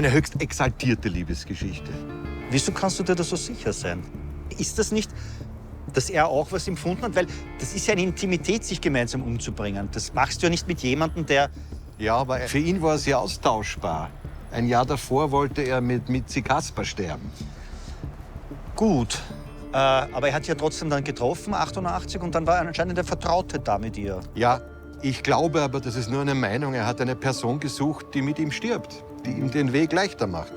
Eine höchst exaltierte Liebesgeschichte. Wieso kannst du dir da so sicher sein? Ist das nicht, dass er auch was empfunden hat? Weil das ist ja eine Intimität, sich gemeinsam umzubringen. Das machst du ja nicht mit jemandem, der... Ja, aber für ihn war es ja austauschbar. Ein Jahr davor wollte er mit Mitzi Kasper sterben. Gut. Aber er hat ja trotzdem dann getroffen, 88, und dann war er anscheinend der Vertraute da mit ihr. Ja, ich glaube aber, das ist nur eine Meinung. Er hat eine Person gesucht, die mit ihm stirbt, die ihm den Weg leichter macht.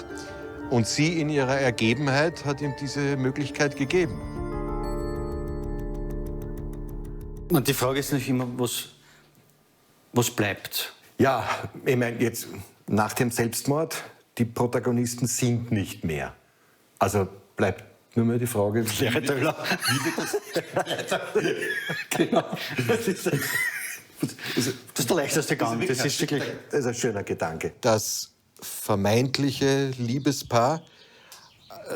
Und sie in ihrer Ergebenheit hat ihm diese Möglichkeit gegeben. Und die Frage ist natürlich immer, was bleibt? Ja, ich meine, jetzt nach dem Selbstmord, die Protagonisten sind nicht mehr. Also bleibt nur mehr die Frage, wie wird das? Genau. Das ist der leichteste Gang. Das ist wirklich... Das ist ein schöner Gedanke. Das vermeintliche Liebespaar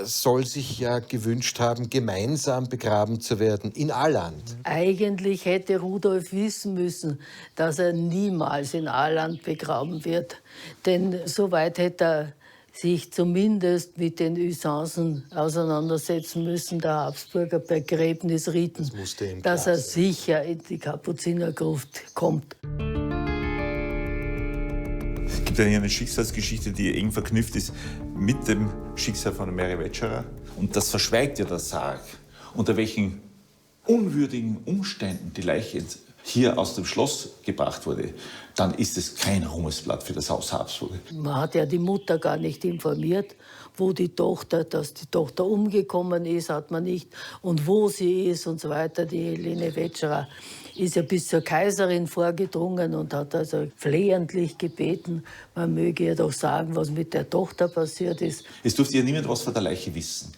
soll sich ja gewünscht haben, gemeinsam begraben zu werden in Åland. Eigentlich hätte Rudolf wissen müssen, dass er niemals in Åland begraben wird. Denn soweit hätte er sich zumindest mit den Usancen auseinandersetzen müssen, der Habsburger Begräbnisriten, Das musste ihm dass klar er sein. sicher in die Kapuzinergruft kommt. Es gibt eine Schicksalsgeschichte, die eng verknüpft ist mit dem Schicksal von Mary Wetscherer. Und das verschweigt ja der Sarg. Unter welchen unwürdigen Umständen die Leiche hier aus dem Schloss gebracht wurde, dann ist es kein Ruhmesblatt für das Haus Habsburg. Man hat ja die Mutter gar nicht informiert, dass die Tochter umgekommen ist, hat man nicht. Und wo sie ist und so weiter. Die Helene Wetscherer ist ja bis zur Kaiserin vorgedrungen und hat also flehentlich gebeten, man möge ihr doch sagen, was mit der Tochter passiert ist. Es durfte ja niemand was von der Leiche wissen.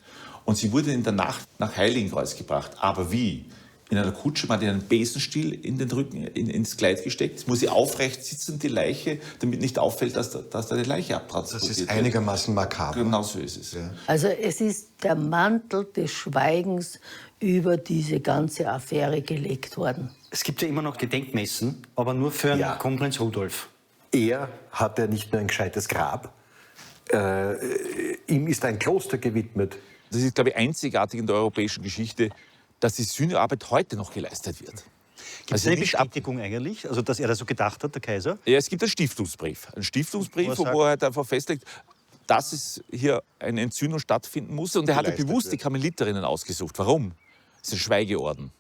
Und sie wurde in der Nacht nach Heiligenkreuz gebracht. Aber wie? In einer Kutsche, man hat ihr einen Besenstiel in den Rücken, ins Kleid gesteckt. Es muss sie aufrecht sitzen, die Leiche, damit nicht auffällt, dass da eine Leiche abtransportiert Das wird. ist einigermaßen makaber. Genau so ist es. Ja. Also es ist der Mantel des Schweigens über diese ganze Affäre gelegt worden. Es gibt ja immer noch Gedenkmessen, aber nur für einen Ja. Kronprinz Rudolf. Er hat ja nicht nur ein gescheites Grab, ihm ist ein Kloster gewidmet. Das ist, glaube ich, einzigartig in der europäischen Geschichte, dass die Sühnearbeit heute noch geleistet wird. Gibt es eine Bestätigung eigentlich, also dass er da so gedacht hat, der Kaiser? Ja, es gibt einen Stiftungsbrief. Einen Stiftungsbrief, Wo er wo er halt einfach festlegt, dass es hier eine Entzündung stattfinden muss. Und er hat ja Geleistet bewusst die wird. Karmeliterinnen ausgesucht. Warum? Das ist ein Schweigeorden.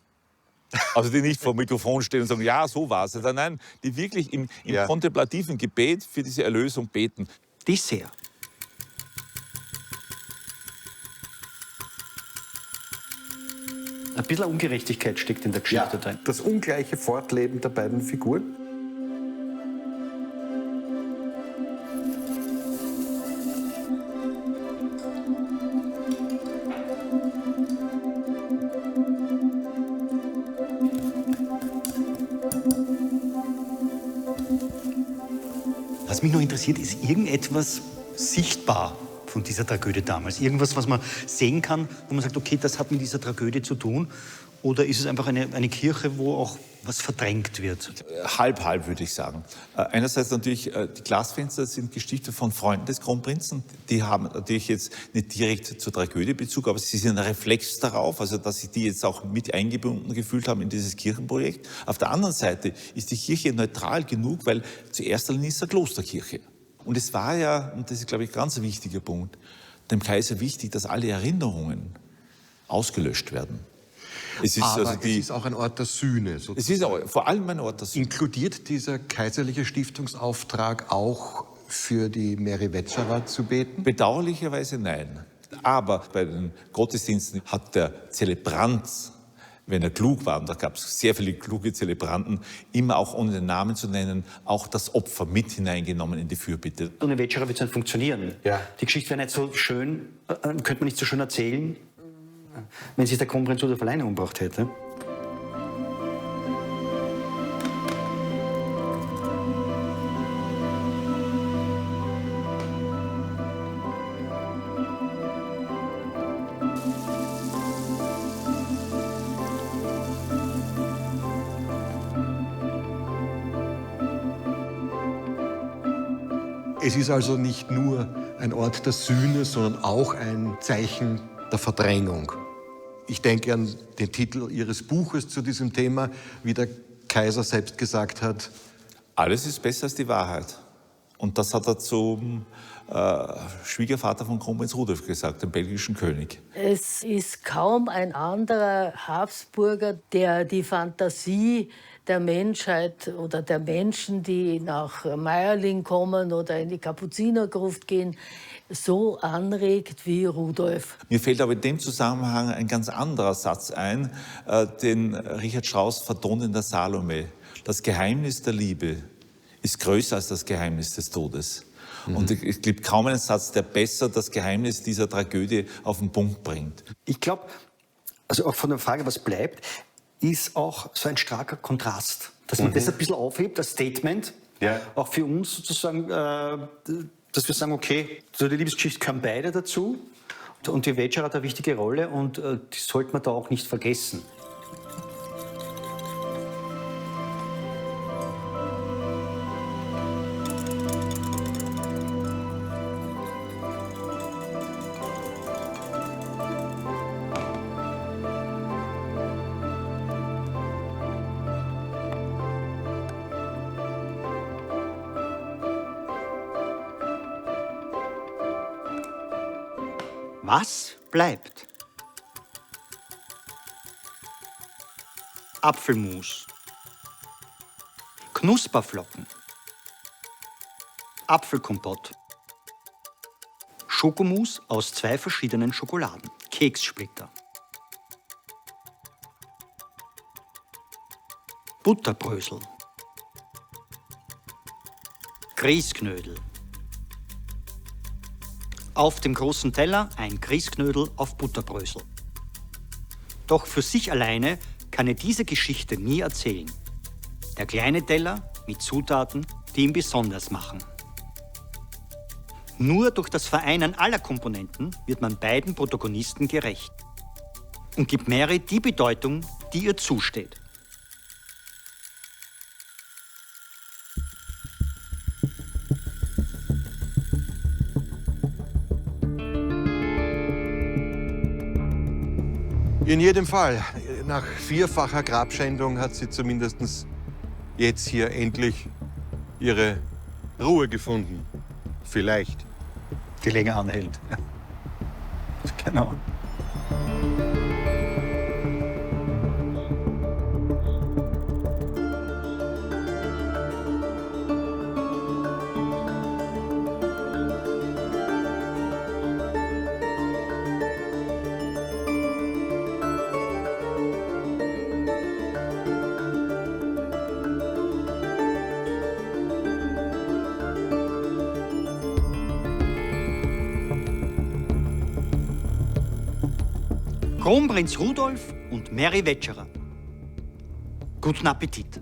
Also die nicht vor dem Mikrofon stehen und sagen, ja, so war es. Nein, die wirklich im Ja. kontemplativen Gebet für diese Erlösung beten. Dessert. Ein bisschen Ungerechtigkeit steckt in der Geschichte drin. Das ungleiche Fortleben der beiden Figuren. Was mich noch interessiert, ist irgendetwas sichtbar von dieser Tragödie damals? Irgendwas, was man sehen kann, wo man sagt, okay, das hat mit dieser Tragödie zu tun? Oder ist es einfach eine Kirche, wo auch was verdrängt wird? Halb, halb, würde ich sagen. Einerseits natürlich, die Glasfenster sind gestiftet von Freunden des Kronprinzen. Die haben natürlich jetzt nicht direkt zur Tragödie Bezug, aber sie sind ein Reflex darauf, also dass sich die jetzt auch mit eingebunden gefühlt haben in dieses Kirchenprojekt. Auf der anderen Seite ist die Kirche neutral genug, weil zuerst einmal ist es eine Klosterkirche. Und es war ja, und das ist, glaube ich, ganz ein wichtiger Punkt, dem Kaiser wichtig, dass alle Erinnerungen ausgelöscht werden. Es ist, Aber also es ist auch ein Ort der Sühne. Sozusagen. es ist auch vor allem ein Ort der Sühne. Inkludiert dieser kaiserliche Stiftungsauftrag auch für die Mary Wetscherer zu beten? Bedauerlicherweise nein. Aber bei den Gottesdiensten hat der Zelebrant, wenn er klug war, und da gab es sehr viele kluge Zelebranten, immer auch ohne den Namen zu nennen, auch das Opfer mit hineingenommen in die Fürbitte. Ohne Wetscherer wird es nicht funktionieren. Ja. Die Geschichte wäre nicht so schön, könnte man nicht so schön erzählen, wenn sich der Kronprinz Rudolf alleine umgebracht hätte. Es ist also nicht nur ein Ort der Sühne, sondern auch ein Zeichen der Verdrängung. Ich denke an den Titel Ihres Buches zu diesem Thema, wie der Kaiser selbst gesagt hat. Alles ist besser als die Wahrheit. Und das hat er zum Schwiegervater von Kronprinz Rudolf gesagt, dem belgischen König. Es ist kaum ein anderer Habsburger, der die Fantasie der Menschheit oder der Menschen, die nach Meierling kommen oder in die Kapuzinergruft gehen, so anregt wie Rudolf. Mir fällt aber in dem Zusammenhang ein ganz anderer Satz ein, den Richard Strauss vertont in der Salome. Das Geheimnis der Liebe ist größer als das Geheimnis des Todes. Und es gibt kaum einen Satz, der besser das Geheimnis dieser Tragödie auf den Punkt bringt. Ich glaube, also auch von der Frage, was bleibt, ist auch so ein starker Kontrast. Dass man das ein bisschen aufhebt, das Statement, auch für uns sozusagen, dass wir sagen, okay, zu der Liebesgeschichte gehören beide dazu und die Vetscher hat eine wichtige Rolle und die sollte man da auch nicht vergessen. Was bleibt? Apfelmus, Knusperflocken, Apfelkompott, Schokomus aus 2 verschiedenen Schokoladen, Kekssplitter, Butterbrösel, Grießknödel. Auf dem großen Teller ein Grießknödel auf Butterbrösel. Doch für sich alleine kann er diese Geschichte nie erzählen. Der kleine Teller mit Zutaten, die ihn besonders machen. Nur durch das Vereinen aller Komponenten wird man beiden Protagonisten gerecht und gibt Mary die Bedeutung, die ihr zusteht. In jedem Fall, nach 4-facher Grabschändung hat sie zumindest jetzt hier endlich ihre Ruhe gefunden. Vielleicht. Die länger anhält. Genau. Kronprinz Rudolf und Mary Vetscherer. Guten Appetit!